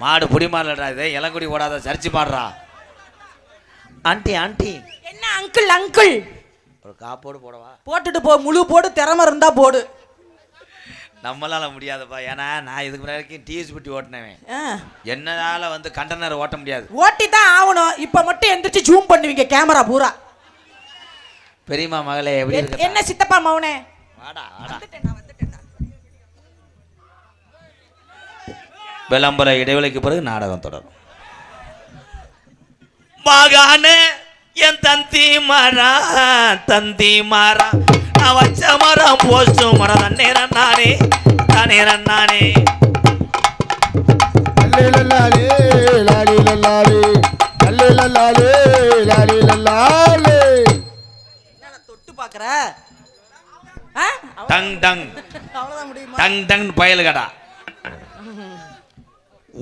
மாடு புடிமாடா இது இளங்குடி ஓடாத சரிச்சு பாடுறா. ஆண்டி ஆண்டி என்ன அங்கிள் அங்கிள் ஒரு காப்போடு போடவா? போட்டுட்டு போ, முழு போடு, திறமை இருந்தா போடு. நம்மளால முடியாதுப்பா. ஏன்னா நான் இதுக்கு முன்னாடி டிஎஸ் பெட்டி ஓட்டினவன். என்னால வந்து கண்டனர் ஓட்ட முடியாது. ஓட்டி தான் ஆகணும். இப்ப மட்டும் எந்திரிச்சு ஜூம் பண்ணுவீங்க கேமரா பூரா. பெரியம்மா மகளே எப்படி இருக்கு? என்ன சித்தப்பா மவனே வாடா வாடா. விளம்பர இடைவெளிக்கு பிறகு நாடகம் தொடரும். மகானே என் தந்தி மாறா நான் வச்ச மரம் போச்சு மரம் தண்ணீரன் நானே தண்ணீரன் நானே. தொட்டு பாக்குற டங் டங் டங் டங் பயல் கடா.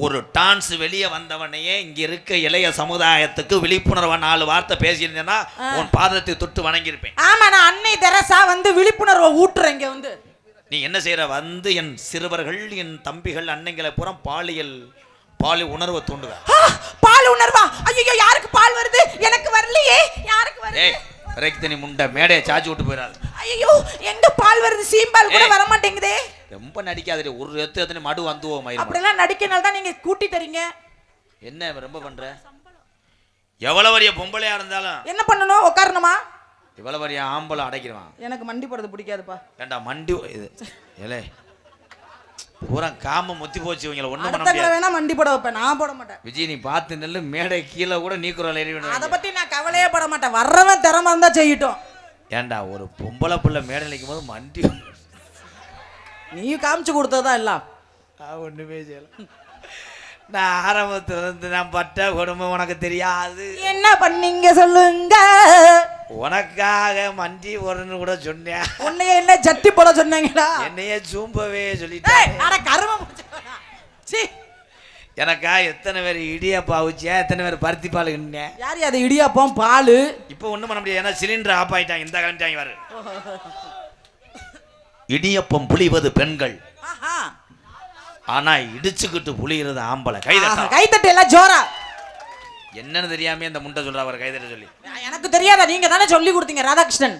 ஒரு டான்ஸ் வெளியே வந்தவனையே இங்க இருக்க இளைய சமுதாயத்துக்கு விழிப்புணர்வு 4 வார்த்தை பேசியிருந்தேன்னா உன் பாதத்தை தொட்டு வணங்கியிருப்பேன். ஆமா, நான் அன்னை தெரசா வந்து விழிப்புணர்வை ஊட்டுறேன். இங்க வந்து நீ என்ன செய்யற? வந்து என் சிறுவர்கள் என் தம்பிகள் அன்னைங்களை பூரா பால் உணர்வை தூண்டுவ. பால் உணர்வா? ஐயோ, யாருக்கு பால் வருது? எனக்கு வரலையே. யாருக்கு வருது? ஏய் ரெக்தனி முண்டை மேடையை சாச்சி விட்டு போயிடாது. ஐயோ, எங்க பால் வருது? சீம்பால் கூட வர மாட்டேங்குதே. ரொம்ப நடிக்காதே. ஒரு எத்தனை மடு வந்துவோம் மயிர். அப்படிலாம் நடிக்கனால தான் நீங்க கூட்டி தரீங்க. என்ன ரொம்ப பண்ற? எவ்வளவு வரிய பொம்பளையா இருந்தாலும் என்ன பண்ணணும்? உட்காரணுமா? இவ்வளவு வரிய ஆம்பளை அடைக்கிறான். எனக்கு மண்டி போடுறது பிடிக்காதுப்பா. ஏண்டா மண்டி இது ஏலே பூரா காம முத்தி போச்சு. இவங்களை ஒண்ணும் பண்ண முடியாது. வேணா மண்டி போட வைப்பேன், நான் போட மாட்டேன். விஜய் நீ பார்த்து நெல்லு மேடை கீழே கூட நீக்குறோம் ஏறி வேணும். அதை பத்தி நான் கவலையே பட மாட்டேன். வர்றவன் திறமை இருந்தா செய்யட்டும். ஏண்டா ஒரு பொம்பளை புள்ள மேடை நிற்கும் போது மண்டி நீ காமிச்சு கொடுத்ததான் எல்லாம். ஒண்ணுமே செய்யல. நான் ஆரம்பத்துல இருந்து நான் பட்ட குடும்பம் உனக்கு தெரியாது. என்ன பண்ணீங்க சொல்லுங்க? உனக்காக மண்டி ஒருன்னு கூட சொன்னேன். உன்னைய என்ன ஜட்டி போட சொன்னீங்களா? என்னையே சூம்பவே சொல்லிட்டேன். எனக்கா எத்தனை பேர் இடியாப்பா வச்சேன், எத்தனை பேர் பருத்தி பால் கிண்ணேன். யார் அது? இடியாப்பம் பால். இப்போ ஒண்ணும் பண்ண முடியாது. ஏன்னா சிலிண்டர் ஆஃப் ஆயிட்டாங்க. இந்த கிளம்பிட்டாங்க பாரு. இடியப்பம் புளிவது பெண்கள், ஆனா இடிச்சுக்கிட்டு புளிகிறது ஆம்பளை. கைத்தட்டு எல்லாம் ஜோரா. என்னன்னு தெரியாம இந்த முண்டை சொல்றா அவர் கைதட்ட சொல்லி. எனக்கு தெரியாதா? நீங்க தானே சொல்லி கொடுத்தீங்க ராதாகிருஷ்ணன்.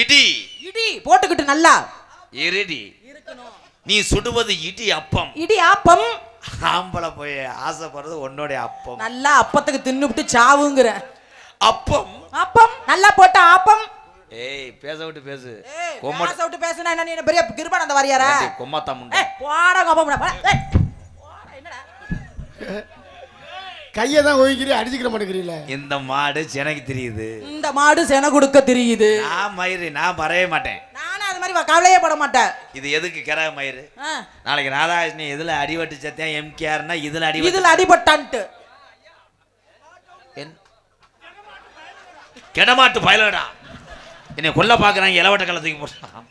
இடி இடி போட்டுக்கிட்டு நல்லா இருடி நீ சுடுவது இடி அப்பம். இடி அப்பம். ஆம்பளை போய் ஆசைப்படுறது உன்னோட அப்பம். நல்லா அப்பத்துக்கு தின்னுபிட்டு சாவுங்கிற அப்பம். அப்பம் நல்லா போட்ட அப்பம். ஏய் பேச விட்டு பேசு. பேச விட்டு பேசுனா என்ன? நீ பெரிய கிருபானந்த வாரியாரா? கொம்மாத்தா முண்டை. போடா கோபம். என்னடா கையை தான் ஒதுக்கிறீ, அடிச்சுக்கிற மாட்டேங்கிறீல. இந்த மாடு செனக்கு தெரியுது. இந்த மாடு சென கொடுக்க தெரியுது. நான் மயிறு நான் வரவே மாட்டேன். நானும் அது மாதிரி கவலையே பட மாட்டேன். இது எதுக்கு கிர மயிறு? நாளைக்கு ராதாகிருஷ்ணன் எதுல அடிபட்டு சத்தேன் எம்கேஆர்னா இதுல அடிபட்டான்ட்டு கெடமாட்டு பயலடா என்னை கொல்ல பாக்குறாங்க. இளவட்ட காலத்துக்கு போட்டான்.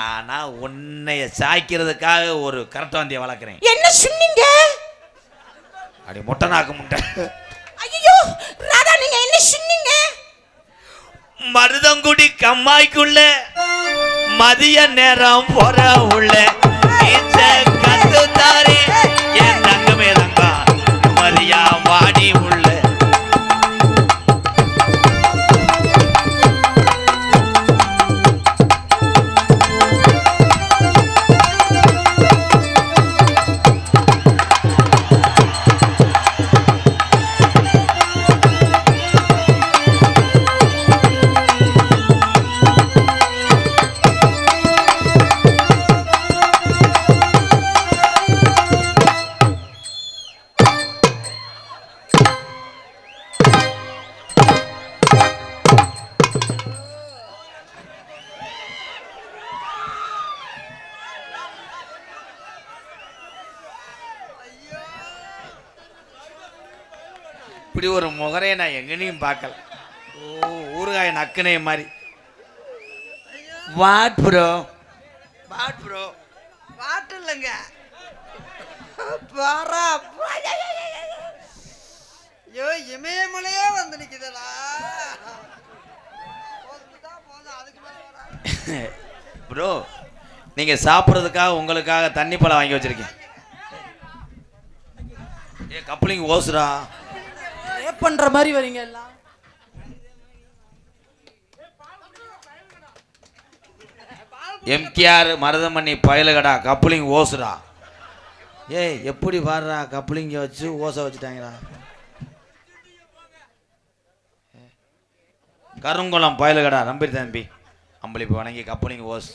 ஆனா உன்னைய சாய்க்கிறதுக்காக ஒரு கரெக்டாந்திய வளர்க்குறேன். என்ன சொன்னீங்க? அடி மொட்டை நாக்கு முட்டை. ஐயோ ராதா, நீங்க என்ன சொன்னீங்க? மருதங்குடி கம்மாய்க்குள்ள மதிய நேரம் போற உள்ள கத்து தாரே என் தங்கமே தங்கா மதியா வாடி உள்ள. இப்படி ஒரு முகரையை நான் எங்கனையும் பார்க்கல. ஊறுகாய நக்குனே மாதிரி. வாட் ப்ரோ வாட் இல்லைங்க. ஐயோ இமயமலையே வந்து நிக்குதுடா. ப்ரோ நீங்க சாப்பிட்றதுக்காக உங்களுக்காக தண்ணி பழம் வாங்கி வச்சிருக்கேன். ஏ கப்ளிங் ஓசுடா. ரேப் பண்ற மாதிரி வரீங்க எல்லாம். எம்கேஆர் மருதமணி பயலுகடா கப்ளிங் ஓசுடா. ஏய் எப்படி பாடுறா கப்ளிங்க வச்சு ஓசை வச்சுட்டாங்கடா. கருங்குளம் பயலுகடா நம்பி தம்பி அம்பளிப்பு வணங்கி கப்ளிங் ஓஸ்.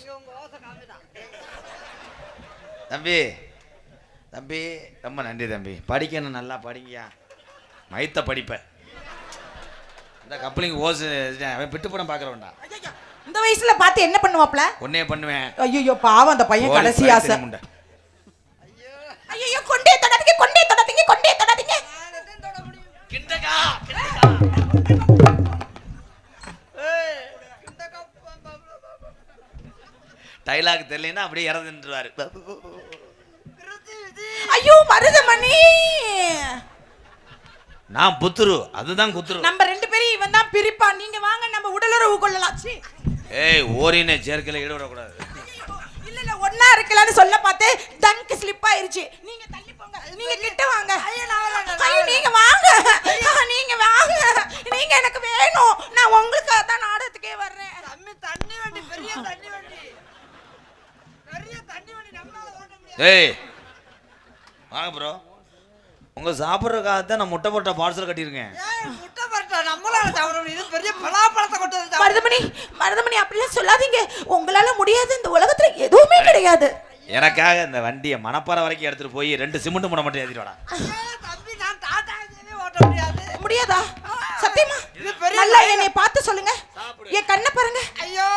தம்பி தம்பி ரொம்ப நன்றி தம்பி. படிக்கணும் நல்லா படிங்கயா. மைத்த படிப்பேன். இந்த கப்ளிங் ஓஸ் அவன் பிட்டு படம் பார்க்குறவன்டா. இந்த வயசுல பார்த்து என்ன பண்ணுவாப்ல? ஒன்னே பண்ணுவேன். ஐயோ பாவம் அந்த பையன் கடைசி ஆசை. ஐயோ கொண்டே தொடாதீங்க கொண்டே தொடாதீங்க கொண்டே தொடாதீங்க. கிண்டகா டைலாக் தெரியலன்னா அப்படியே இறந்துருவாரு. ஐயோ மருதமணி நான் புத்துரு அதுதான் குத்துரு. நம்ம ரெண்டு பேரும் இவன் தான் பிரிப்பா. நீங்க வாங்க நம்ம உடலுறவு கொள்ளலாம். ஏய் ஓரினே சேர்க்கல ஈடுபடக்கூடாது. இல்ல இல்ல ஒண்ணா இருக்கலாம்னு சொல்ல பார்த்தேன். தங்கு ஸ்லிப் ஆயிருச்சு. நீங்க தள்ளி போங்க. நீங்க கிட்ட வாங்க. ஐயோ நீங்க வாங்க. நீங்க வாங்க. நீங்க எனக்கு வேணும். நான் உங்களுக்காக தான் நாடகத்துக்கே வர்றேன். தண்ணி வண்டி பெரிய தண்ணி வண்டி பெரிய தண்ணி வண்டி நம்மளால ஓட்ட முடியாது. ஏய் வாங்க ப்ரோ. உங்க சாப்பிட்றதுக்காக தான் நான் முட்டை போட்ட பார்சல் கட்டியிருக்கேன். முட்டை பரோட்டா நம்மளால சாப்பிட முடியாது. பெரிய பலாப்பழத்தை கொண்டு வந்து மருதமணி மருதமணி அப்படிலாம் சொல்லாதீங்க. உங்களால முடியாது. இந்த உலகத்துல எதுவுமே கிடையாது. எனக்காக இந்த வண்டியை மணப்பாறை வரைக்கும் எடுத்துட்டு போய் 2 சிமெண்ட் மூட மட்டும் ஏத்திட்டு வாடா. தம்பி நான் டாடாவே ஓட்ட முடியாது. முடியாதா? சத்தியமா? இது பெரிய நல்லா என்னை பார்த்து சொல்லுங்க. என் கண்ணை பாருங்க. ஐயோ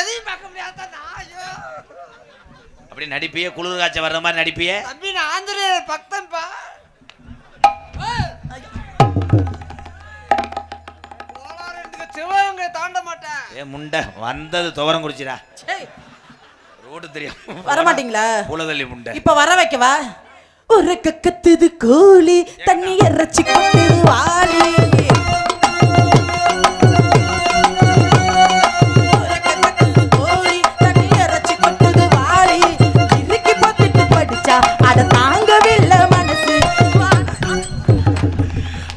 எதையும் பார்க்க முடியாதா? ஐயோ அப்படி நடிப்பியே குளிர் காய்ச்ச வர்ற மாதிரி நடிப்பியே. தம்பி நான் ஆஞ்சநேயர் பக்தன்பா. சிவகங்கை தாண்ட மாட்டேன். ஏ முண்டை வந்தது துவரம் குடிச்சிடா. ரோடு தெரியும் வர மாட்டீங்களா? பூலதள்ளி முண்டை. இப்ப வர வைக்கவா? ஒரு கக்கத்துது கோழி தண்ணி இறைச்சி கொட்டுது வாளி. கோழி தண்ணி இறைச்சி கொட்டுது வாளி. இறுக்கி பார்த்துட்டு படிச்சா அத தாங்கவில்லை மனசு.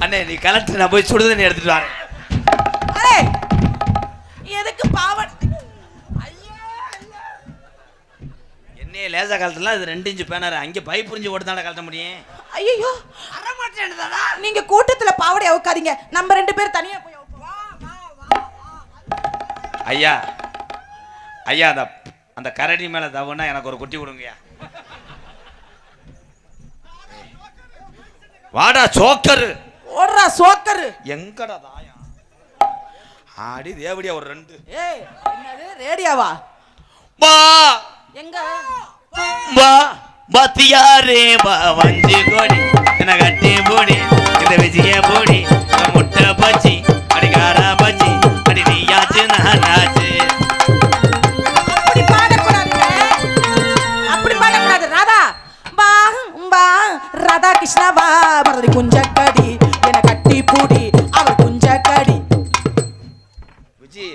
அண்ணே நீ கலெக்டர் நான் போய் சுடுதண்ணி எடுத்துட்டு வரேன். எதுக்கு பாவம்? என்னைய லேசா கலட்டலாம். இது 2 இன்ச்சு பேனர். அங்கே பைப் புரிஞ்சு ஓடுதானே கலட்ட முடியும். ஐயோ வர மாட்டேன்டா. நீங்க கூட்டத்துல பாவடை அவுக்காதீங்க. நம்ம 2 பேர் தனியா போய் ஐயா ஐயா அந்த கரடி மேல தவறுனா எனக்கு ஒரு குட்டி கொடுங்கய்யா. வாடா சோக்கரு. ஓடுறா சோக்கரு. எங்கடா தாயா ஆடி தேவடியா ஒரு 2. ஏய் என்னது ரேடியோவா? வா எங்க வா பாத்தியாரே வா வஞ்சி கோடி என்ன கட்டி போடி இந்த விஜய போடி முட்டை பச்சி அடிகாரா பச்சி அடி நீயாச்சு நானாச்சு. அப்படி பாடக்கூடாதுங்க. அப்படி பாடக்கூடாது. ராதா பா பா ராதா கிருஷ்ணா வா மறதி குஞ்சக்கடி என கட்டி பூடி அவர் குஞ்சக்கடி. விஜி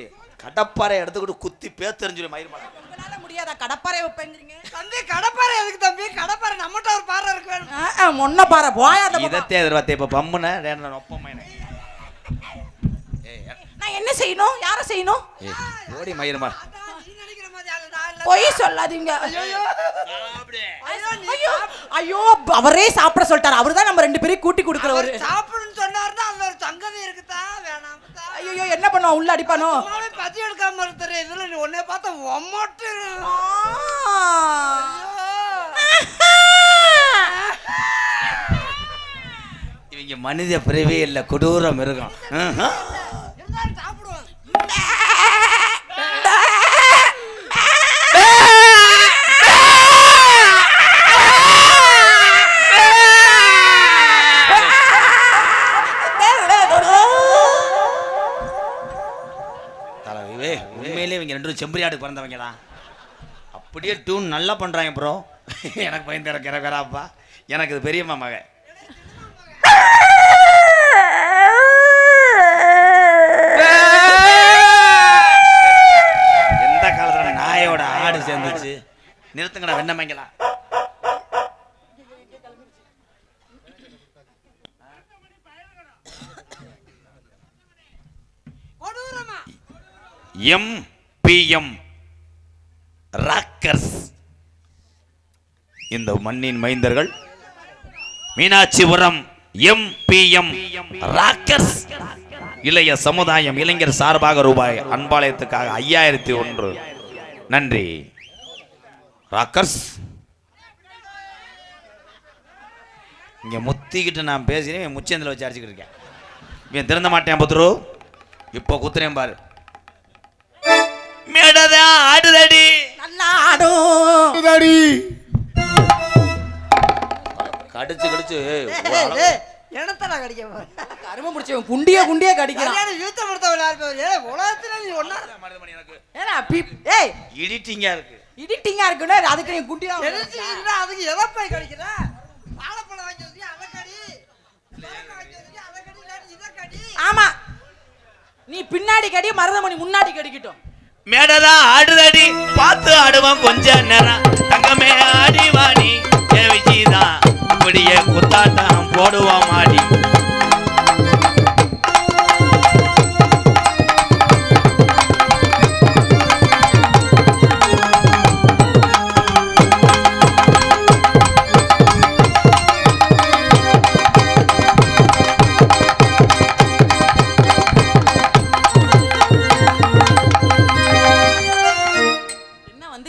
கடப்பாறை எடுத்துக்கிட்டு குத்தி பேத்தெறிஞ்சிடும் மயிர்மலை. உங்களால முடியாதா? கடப்பாறை வைப்பேங்கிறீங்க. தம்பி கடப்பாறை எதுக்கு தம்பி? கடப்பாறை நம்மகிட்ட ஒரு பாறை இருக்கு வேணும். முன்ன பாறை போயாத. இதத்தே எதிர்பார்த்தேன். இப்போ பம்முன ஒப்பமைன. நான் என்ன செய்யணும்? யாரை செய்யணும்? ஓடி மயிர்மா நீ நினைக்கிற மாதிரி ஆளுடா. பொய் சொல்லாதீங்க. ஐயோ ஐயோ ஐயோ அவரே சாப்பிட சொல்லிட்டாரு. அவரு தான் நம்ம 2 பேரையும் கூட்டி கொடுக்குறவரு. சாப்பிடுன்னு சொன்னாருன்னா அதுல ஒரு சங்கதி இருக்குதா வேணாம்? ஐயோ என்ன பண்ணுவோம்? உள்ள அடிப்பானோ? பத்தி எடுக்காம இருந்துரு. இதுல நீ ஒன்னே பார்த்தா ஒம்மட்டு. இவங்க மனித பிறவே இல்லை கொடூர மிருகம். சாப்பிடுவோம். உண்மையிலே இவங்க 2 செம்பரியாடு பிறந்தவங்க தான். அப்படியே டியூன் நல்லா பண்றாங்க ப்ரோ. எனக்கு பயந்து கிடக்கிறாப்பா. எனக்கு இது பெரியம்மா மகன். எந்த காலத்துல நாயோட ஆடு சேர்ந்துச்சு? நிறுத்துங்கடா வெண்ணமைங்களா. MBM Rockers. இந்த மண்ணின் மைந்தர்கள் மீனாட்சிபுரம் எம்பிஎம் ராக்கர்ஸ் இளைய சமுதாயம் இளைஞர் சார்பாக ரூபாய் அன்பாலயத்துக்காக 5001. நன்றி ராக்கர்ஸ். இங்க முத்திக்கிட்டு நான் பேசினேன், முச்சந்தில் வச்சு அடிச்சுக்கிட்டு இருக்கேன். இவன் திறந்த மாட்டேன் புத்துரு. இப்போ குத்துறேன் பாரு. மேடதா ஆடுதடி நல்லா ஆடும். கடிச்சு கடிச்சு என்னத்தடா கடிக்க போற? கரும முடிச்சவன் குண்டியா குண்டியா கடிக்கிறான். சரியான யூத்த மருத்துவர் யார் பேர்? ஏய் உலகத்துல நீ ஒண்ணா ஏடா ஏய் எடிட்டிங்கா இருக்கு. எடிட்டிங்கா இருக்குன்னா அதுக்கு நீ குண்டியா தெரிஞ்சுக்கிட்டா அதுக்கு எதை போய் கடிக்கிற? வாழைப்பழம் வாங்கி வச்சியா அதை கடி. தேங்காய் வாங்கி வச்சியா அதை கடி, இல்லாட்டி இதை கடி. ஆமா, நீ பின்னாடி கடி, மருதமணி முன்னாடி கடிக்கட்டும். மேடதா ஆடுதடி பார்த்து ஆடுவான் கொஞ்ச நேரம். தங்கமே ஆடி வாணி விஜிதான் இப்படியே குத்தாட்டம் போடுவான் மாடி.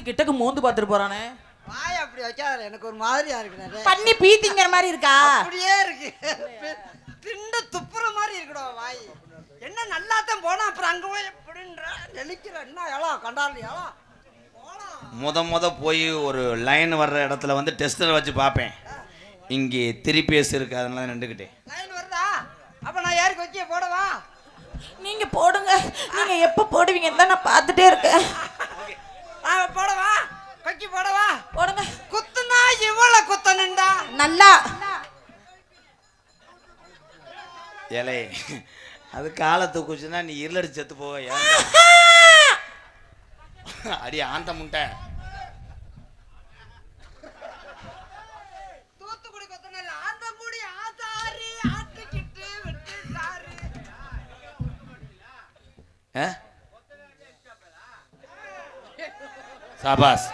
கிட்டக்கு மோந்து பாத்துட்டு போறானே. வாய் அப்படி வைக்காத, எனக்கு ஒரு மாதிரியா இருக்கு. பண்ணி பீத்திங்கிற மாதிரி இருக்கா? அப்படியே இருக்கு. திண்டு துப்புற மாதிரி இருக்குடா வாய். என்ன நல்லாத்தான் போனா அப்புறம் அங்க போய் எப்படின்ற நெளிக்கிற என்ன எல்லாம் கண்டாலியா? முத போய் ஒரு லைன் வர்ற இடத்துல வந்து டெஸ்டர் வச்சு பார்ப்பேன். இங்கே திருப்பேஸ் இருக்கு, அதனால நின்றுக்கிட்டேன். லைன் வருதா? அப்ப நான் யாருக்கு வச்சு போடவா? நீங்க போடுங்க. நீங்க எப்ப போடுவீங்கன்னு தான் நான் பார்த்துட்டே இருக்கேன். போடவா? கொக்கி போடவா? போடுங்க. குத்துனா இவ்வளவு குத்தணுண்டா. நல்லா ஏலே, அது காலத்து குச்சுன்னா நீ இருளடி செத்து போவ. அடி ஆண்ட முட்டை. தூத்துக்குடி கொத்தன ஆந்தங்குடி ஆத்தாரி ஆட்டுக்கிட்டு வெட்டிட்டாரு. சாபாஸ்.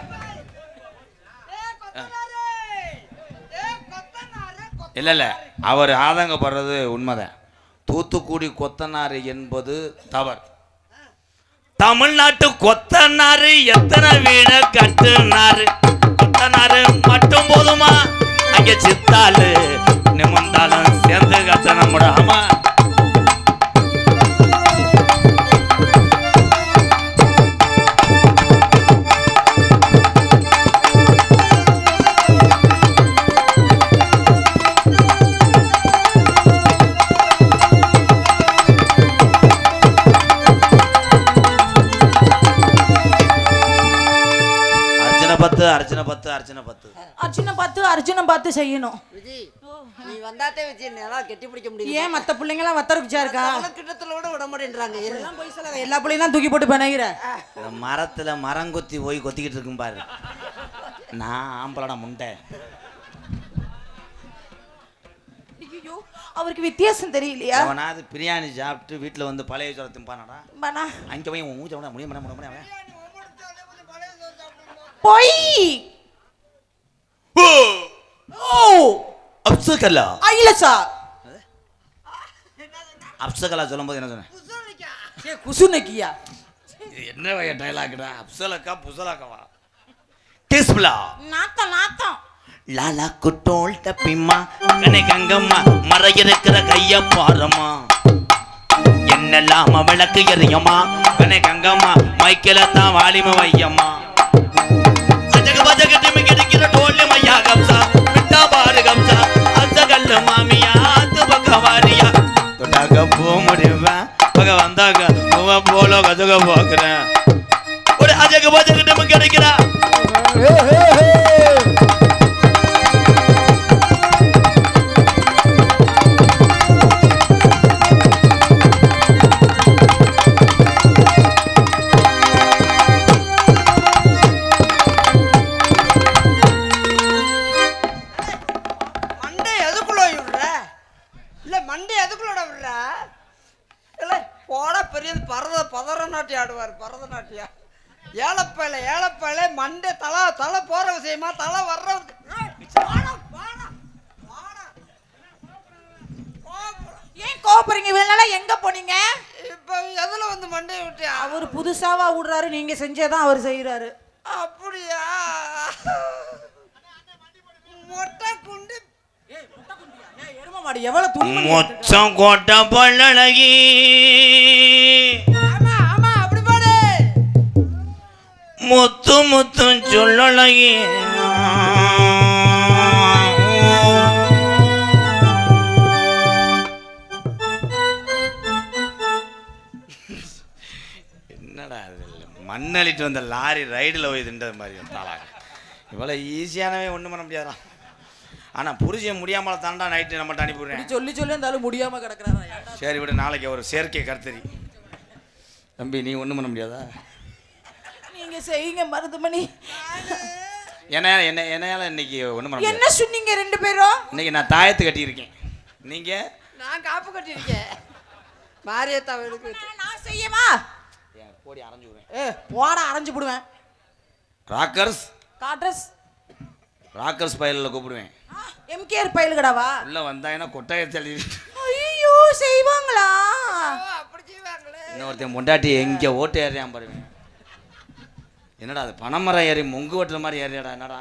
இல்ல அவர் ஆதங்கப்படுறது உண்மைதான். தூத்துக்குடி கொத்தனாறு என்பது தவறு. தமிழ்நாட்டு கொத்தனாரு எத்தனை வீட கட்டுனாரு. கொத்தனாரு மட்டும் போதுமா? அங்க சித்தாலு நிமிந்தாலும் சேர்ந்து கட்டணம் முடியாமா? அர்ஜுனம் பார்த்து செய்யணும். விஜி, நீ வந்தாத்தே விஜி என்னால கெட்டி பிடிக்க முடியும். ஏன் மத்த பிள்ளைங்கலாம் வத்தர குச்சா இருக்கா? கிட்டத்துல கூட விட மாட்டேன்றாங்க. எல்லாம் போய் சொல்லாத. எல்லா பிள்ளையும் தான் தூக்கி போட்டு பிணைகிற. மரத்துல மரம் கொத்தி போய் கொத்திக்கிட்டு இருக்கும் பாரு. நான் ஆம்பளடா முண்டை. ஐயோ, அவருக்கு வித்தியாசம் தெரியலையா? அவனாவது பிரியாணி சாப்பிட்டு வீட்டுல வந்து பழைய சோறு திம்பானடா. அங்க போய் மூஞ்ச விட முடியும். போய் அப்சகலா ஐலசா அப்சகலா சொல்லும்போது என்ன சொன்னேன்? குசுனக்கியா என்ன வய டயலாக்டா? அப்சலக்கா புசலக்கவா கிஸ்ப்லா நாத்தம் லாலா குட்டோல் டப்பிம்மா கனே கங்கம்மா மர இருக்கிற கைய பாரம்மா என்னெல்லாம் விளக்கு எறியம்மா கனே கங்கம்மா மைக்கேல தான் வாலிம வையம்மா அஜக பஜக டிமி கிடைக்கிற டோல்ல மையா கம்சா விட்டா பாரு கம்சா அஜகல்ல மாமியா அது பகவாரியா தொட்டாக போ முடிவேன் பக வந்தாங்க உவ போல கஜக போக்குறேன் ஒரு அஜக பஜக டிமி கிடைக்கிறா போட பெரிய பரதநாட்டியம் ஆடுவார். பரதநாட்டியம் ஏழப்பையில மண்டே தலை போற விஷயமா தலை வர்ற ஏன் கோபுறீங்க? இவனால எங்க போனீங்க? இப்ப எதுல வந்து மண்டையை விட்டியா? அவர் புதுசாவா விடுறாரு, நீங்க செஞ்சேதான் அவர் செய்யறாரு. அப்படியா? மொட்டை குண்டு எரும மாடு எவ்வளவு துணி மொச்சம் கோட்டை பல்லழகி. ஆமா ஆமா அப்படி பாடு. முத்து முத்து சொல்லழகி. என்னடா மண்ணளிட்டு வந்த லாரி ரைடில் போய் தின்றது மாதிரி தாளாங்க. இவ்வளோ ஈஸியானவே ஒன்றும் பண்ண முடியாதா? ஆனால் புரிஞ்ச முடியாமல் தாண்டா நைட்டு நம்மகிட்ட அனுப்பிவிடுறேன். சொல்லி இருந்தாலும் முடியாம கிடக்குறாரா? சரி விட, நாளைக்கு ஒரு செயற்கை கருத்தறி. தம்பி நீ ஒன்றும் பண்ண முடியாதா? நீங்க செய்யுங்க மருதுமணி. என்னால இன்னைக்கு ஒன்றும் பண்ண முடியாது. என்ன சொன்னீங்க ரெண்டு பேரும்? இன்னைக்கு நான் தாயத்து கட்டியிருக்கேன். நீங்க? நான் காப்பு கட்டியிருக்கேன். மாரியத்தா வீடுக்கு. நான் செய்யவா? போடி அரைஞ்சு விடுவேன். போட அரைஞ்சு போடுவேன். ராக்கர்ஸ் காட்ரஸ் பயலில் கூப்பிடுவேன். எம்கேஆர் பயலுகடாவா? உள்ள வந்தாங்கன்னா கொட்டாய தள்ளி. ஐயோ செய்வாங்களா? அப்படி செய்வாங்களே. இன்னொருத்தன் பொண்டாட்டி எங்கே ஓட்டு ஏறியான் பாருவேன். என்னடா அது பனைமரம் ஏறி மொங்கு ஓட்டுற மாதிரி ஏறியாடா? என்னடா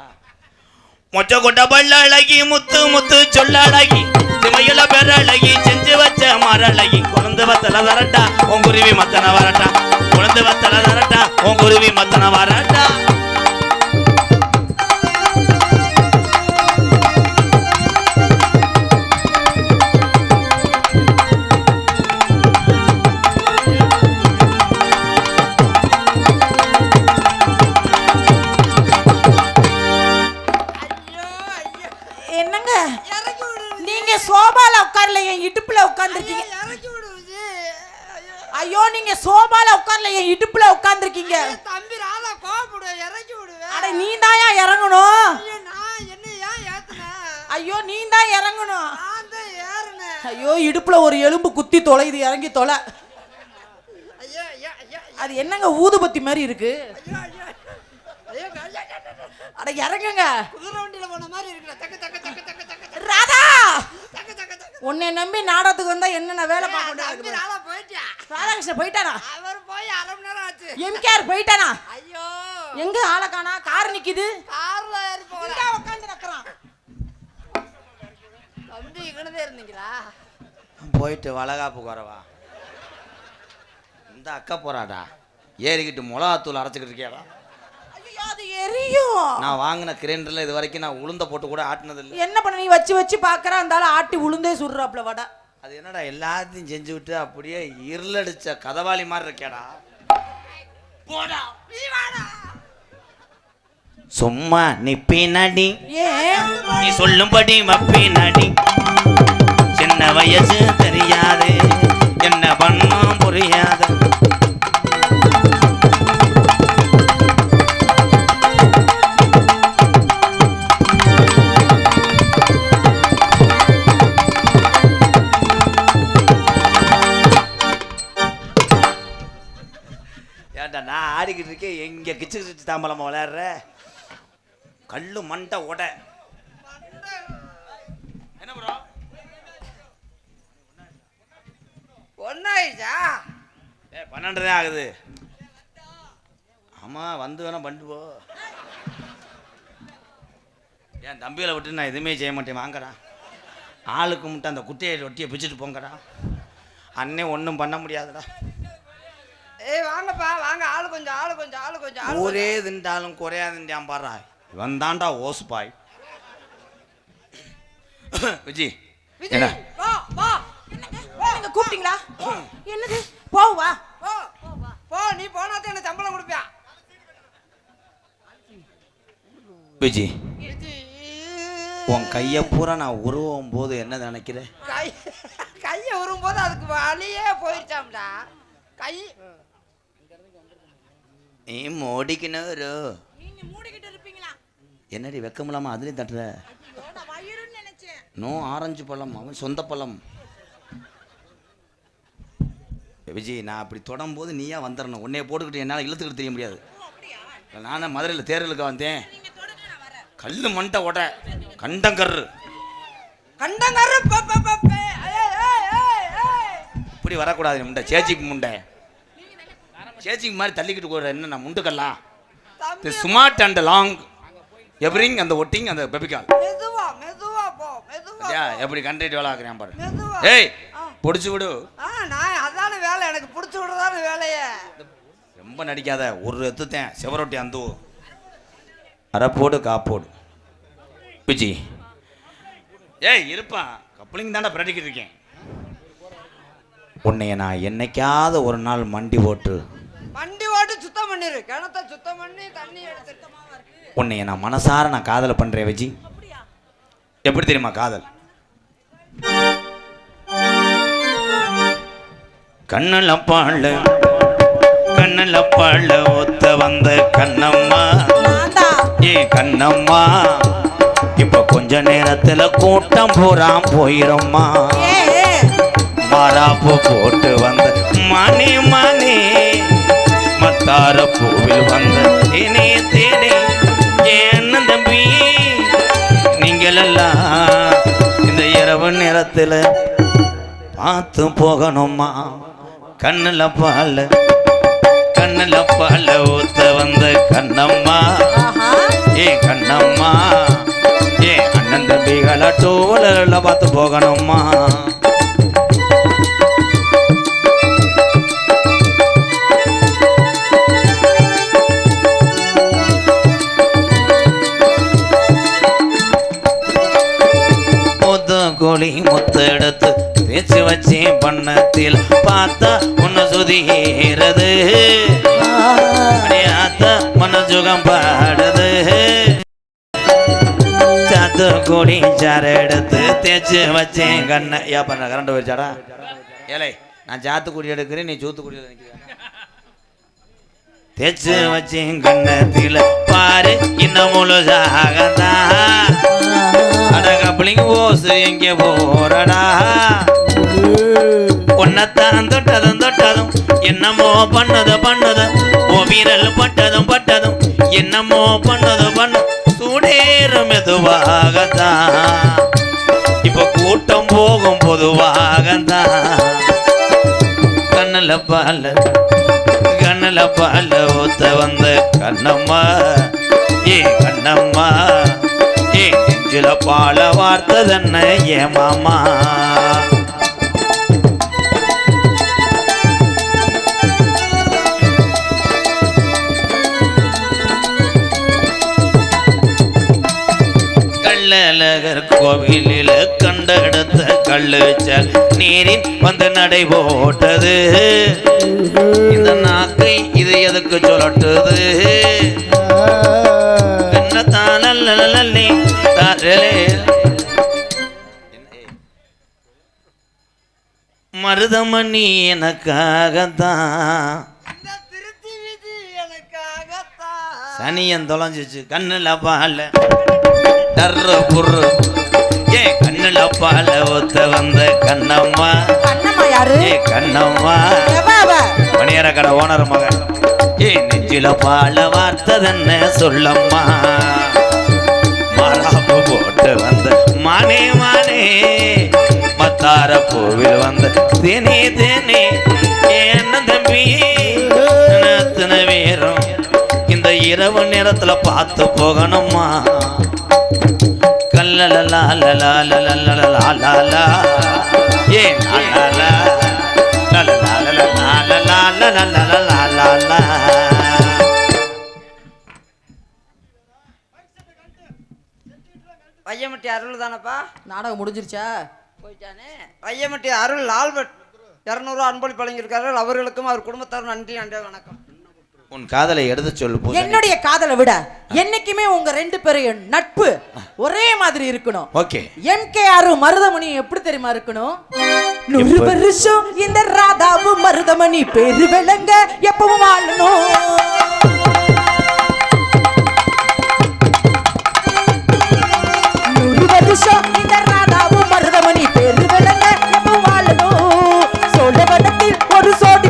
மொச்ச கொட்ட பல்ல அழகி, முத்து முத்து சொல்ல அழகி, சிமையில பெற அழகி, செஞ்சு வச்ச மர அழகி, குழந்தை வத்தல வரட்டா உங்குருவி மத்தன வரட்டா, குழந்தை வத்தல வரட்டா உங்குருவி மத்தன வரட்டா. என்னங்க நீங்க சோபால உட்கார்ல, என் இடுப்புல உட்கார்ந்துருக்கீங்க. ஐயோ நீங்க சோபால உட்கார்ல, என் இடுப்புல உட்கார்ந்துருக்கீங்க. தம்பி ராதா கோபப்படு, இறக்கி விடுவேன். அட நீ தாயா இறங்கணும். நான் என்ன ஏன் ஏத்துனேன்? ஐயோ நீ தான் இறங்கணும். நான் தான் ஏறுனேன். ஐயோ இடுப்புல ஒரு எலும்பு குத்தி தொலைது, இறங்கி தொலை. ஐயா ஐயா ஐயா அது என்னங்க ஊதுபத்தி மாதிரி இருக்கு? ஐயா ஐயா ஐயா அட இறங்குங்க. குதிரை வண்டியில போன மாதிரி இருக்குடா. தக்க தக்க தக்க தக்க தக்க ராதா, தக்க தக்க தக்க. உன்னை நம்பி நாடகத்துக்கு வந்தா என்னென்ன வேலை பார்க்க தம்பி முடியாது? ராதா போயிட்டியா? ராதாகிருஷ்ணன் போயிட்டானா? அவர் போய் 1/2 மணி நேரம் ஆச்சு. எம்கேஆர் போயிட்டானா? ஐயோ எங்க ஆளை காணா? கார் நிக்குது. கார்ல ஏறி போறா. இங்க உட்கார்ந்து நிக்கறான். தம்பி இங்கனதே இருந்தீங்களா? போயிட்டு வளகாப்புக்கு வரவா? இந்த அக்கா போறாடா, ஏறிக்கிட்டு மிளகாத்தூள் அரைச்சிக்கிட்டு இருக்கியாடா? ஐயோ அது எரியும். நான் வாங்கின கிரைண்டர்ல இது வரைக்கும் நான் உளுந்த போட்டு கூட ஆட்டினது இல்லை. என்ன பண்ண நீ வச்சு வச்சு பாக்குற, அந்தால ஆட்டி உளுந்தே சுடுறாப்ல வடை. அது என்னடா எல்லாத்தையும் செஞ்சு விட்டு அப்படியே இருளடிச்ச கதவாளி மாதிரி இருக்கேடா. போடா நீ வாடா. சும்மா நிப்பி நடி, ஏன் நீ சொல்லும்படி மப்பி நடி. சின்ன வயசு தெரியாது, என்ன பண்ணும் புரியாது. ஏன்டா நான் ஆடிக்கிட்டு இருக்கேன், எங்க கிச்சு கிச்சு தாம்பலமா விளையாடுற? கல்லு மண்டை உட. என்ன ப்ரோ? ஒன்னாயிச்சா? 12 ஆகுது. ஆமா வந்து வேணா பண்ணிட்டு போ. என் தம்பிகளை விட்டு நான் எதுவுமே செய்ய மாட்டேன். வாங்கடா, ஆளுக்கு மட்டும் அந்த குட்டையை ஒட்டியை பிச்சுட்டு போங்கடா. அண்ணே ஒன்றும் பண்ண முடியாதுடா. ஏய் வாங்கப்பா வாங்க. ஆளு கொஞ்சம் ஆளு கொஞ்சம் ஆளு கொஞ்சம் ஆளு. ஒரே திண்டாலும் குறையாதுண்டான் பாடுறா. இவன் தாண்டா ஓசுபாய். விஜி என்ன வா வா. நீங்க கூப்பிட்டீங்களா? என்னது போவா? போ போ. நீ போனாதான் எனக்கு சம்பளம் கொடுப்பியா? விஜி உன் கையை பூரா நான் உருவும் போது என்ன நினைக்கிற? கையை உருவும்போது அதுக்கு வலியே போயிடுச்சாம்டா. கை நீ மோடிக்கணும். நீங்க மூடிக்கிட்டு இருப்பீங்களா? என்னடி வெக்கமில்லாம அதுலேயும் தட்டுற? நான் வயிறுன்னு நினைச்சேன். நோ ஆரஞ்சு பழம், அவன் சொந்த பழம். விஜய் நான் அப்படி தொடரும்போது நீயா வந்துடணும். உன்னைய போட்டுக்கிட்டு என்னால் இழுத்துக்கிட்டு தெரிய முடியாது. நானே மதுரையில் தேர்தலுக்கு வந்தேன். கல்லு மண்டை ஓட கண்டங்கரு இப்படி வரக்கூடாது. முண்டை சேச்சிக்கு முண்டை சேச்சிக்கு மாதிரி தள்ளிக்கிட்டு போகிற என்ன நான் முண்டுக்கல்லா ஸ்மார்ட் அண்ட் லாங் எவ்ரிங் அந்த ஒட்டிங் அந்த பெபிகால் எப்படி கண்டிட்டு வேலை ஆக்குறேன் பாரு. ஏய் பிடிச்சி விடு. நான் அதான வேலை, எனக்கு பிடிச்சி விடுறதான வேலையே. ரொம்ப நடிக்காத. ஒரு எத்துத்தேன் செவரொட்டி அந்த அரைப்போடு காப்போடு பிச்சி. ஏய் இருப்பான் கப்பலிங் தாண்டா பிரட்டிக்கிட்டு இருக்கேன். உன்னைய நான் என்னைக்காவது ஒரு நாள் மண்டி ஓட்டு சுத்தம் பண்ணிரு, கிணத்தை சுத்தம் பண்ணி தண்ணி எடுத்து. உன்னைய நான் மனசார நான் காதலை பண்றேன் விஜி. எப்படி தெரியுமா காதல்? கண்ணுல பாழ ஒத்த வந்த கண்ணம்மா, ஏ கண்ணம்மா, இப்ப கொஞ்ச நேரத்துல கூட்டம் பூராம் போயிரும்மா. மாறாப்பு போட்டு வந்த மணி மணி மத்தார பூவில் வந்த தேனே தேனே என்ன தம்பி நீங்களெல்லாம் இந்த இரவு நேரத்துல பார்த்து போகணுமா. கண்ணுல பால ஊத்த வந்த கண்ணம்மா, ஏ கண்ணம்மா, ஏ அண்ணன் தம்பிகளை டூவலர்ல பார்த்து போகணுமா. கோழி முத்தெடுத்து பேச்சு வச்சே பண்ணத்தில் பார்த்தா உன்னை சுதிகிறது, மனசுகம் பாடுது. சாத்து கோழி சார எடுத்து தேய்ச்சி வச்சேன் கண்ணை. ஏ பண்ண கரண்ட் போயிடுச்சாடா? ஏலே நான் சாத்து குடி எடுக்கிறேன், நீ சூத்து குடி தேய்ச்சி வச்சேன் கண்ணத்தில் பாரு இன்னும் முழுசாகத்தான். அடகப்பளிங்க ஓசு எங்கே போறடா? உன்னத்தான் தொட்டதும் என்னமோ பண்ணது ஓ வீரல் பட்டதும் என்னமோ பண்ணது சூடேற மெதுவாகத்தான். இப்ப கூட்டம் போகும் பொதுவாகத்தான். கண்ணுல பால ஊத்த வந்த கண்ணம்மா, ஏ கண்ணம்மா, ஏ நெஞ்சில பால வார்த்ததென்ன ஏ மாமா. கள்ளழகர் கோவிலில் கண்டெடுத்த கள்ளுச்சல் நீரின் வந்து நடை போட்டது. இந்த நாக்கை இது எதுக்கு சொல்லட்டுது? மருதமணி எனக்காகத்தான், சனியன் தொலைஞ்சிச்சு. கண்ணுல பால டர்ரு புர்ரு, ஏ கண்ணுல பால ஒத்த வந்த கண்ணம்மா, ஏ கண்ணம்மா, மணியர கடை ஓனர் மகன், ஏ நெஞ்சில பால வார்த்ததென்ன சொல்லம்மா. மாறாப்பு போட்டு வந்த மானே மத்தார பூவில் வந்த தேனே என்ன தம்பி வேறும் இந்த இரவு நேரத்துல பார்த்து போகணுமா. கல்லலலா ஏ பையமட்டி அருள் தானப்பா? நாடகம் முடிஞ்சிருச்சா? போயிட்டானே. பையமட்டி அருள் ஆல்பர்ட் 200 அன்பளிப்பு வழங்கியிருக்கார்கள். அவர்களுக்கும் அவர் குடும்பத்தாரும் நன்றி வணக்கம். உன் காதலை எடுத்து சொல்லு. என்னுடைய காதலை விட என்னைக்குமே உங்க 2 பேரையும் நட்பு ஒரே மாதிரி இருக்கணும். ஓகே. MKR மருதமணி எப்படி தெரியுமா இருக்கணும்? 100 வருஷம் இந்த ராதாவும் மருதமணி பேரு விளங்க எப்பவும் வாழணும். 100 வருஷம் இந்த ராதாவும் மருதமணி பேரு விளங்க எப்பவும் வாழணும். சோழவனத்தில் ஒரு சோடி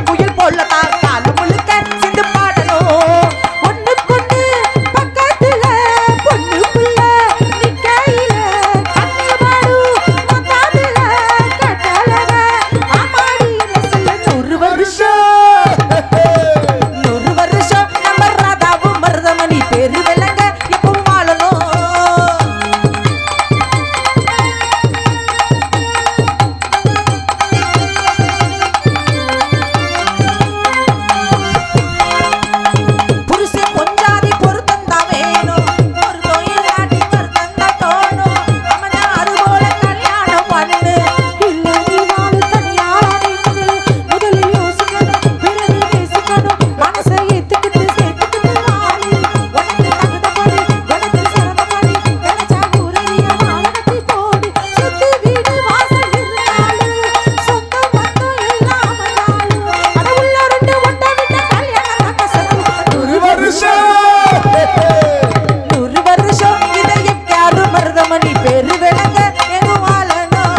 பேரு விளங்க எங்க வாழணும்.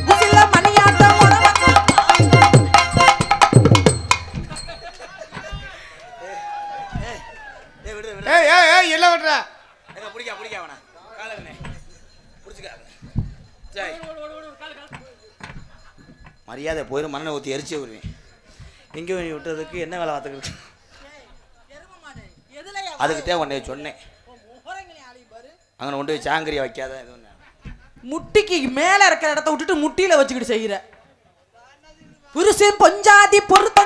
உசில மணியாட்டம் ஏய் ஏய் ஏய் என்ன பண்ற? பிடிக்க வேணா காலங்கண்ணே பிடிச்சிக்காத சரி மரியாதை போயிடும் மண்ணை ஊற்றி எரிச்சு வருவேன் எங்கே நீ விட்டதுக்கு என்ன வேலை பார்த்துக்கிட்டு அதுக்கிட்டே உன்னை சொன்னேன் அங்கே கொண்டு போய் சாங்கரியை வைக்காத இது ஒன்று முட்டிக்கு மேல இருக்கிற இடத்த விட்டுட்டு முட்டியில வச்சுக்கிட்டு செய்யற புருஷன் பொஞ்சாதி பொறுத்த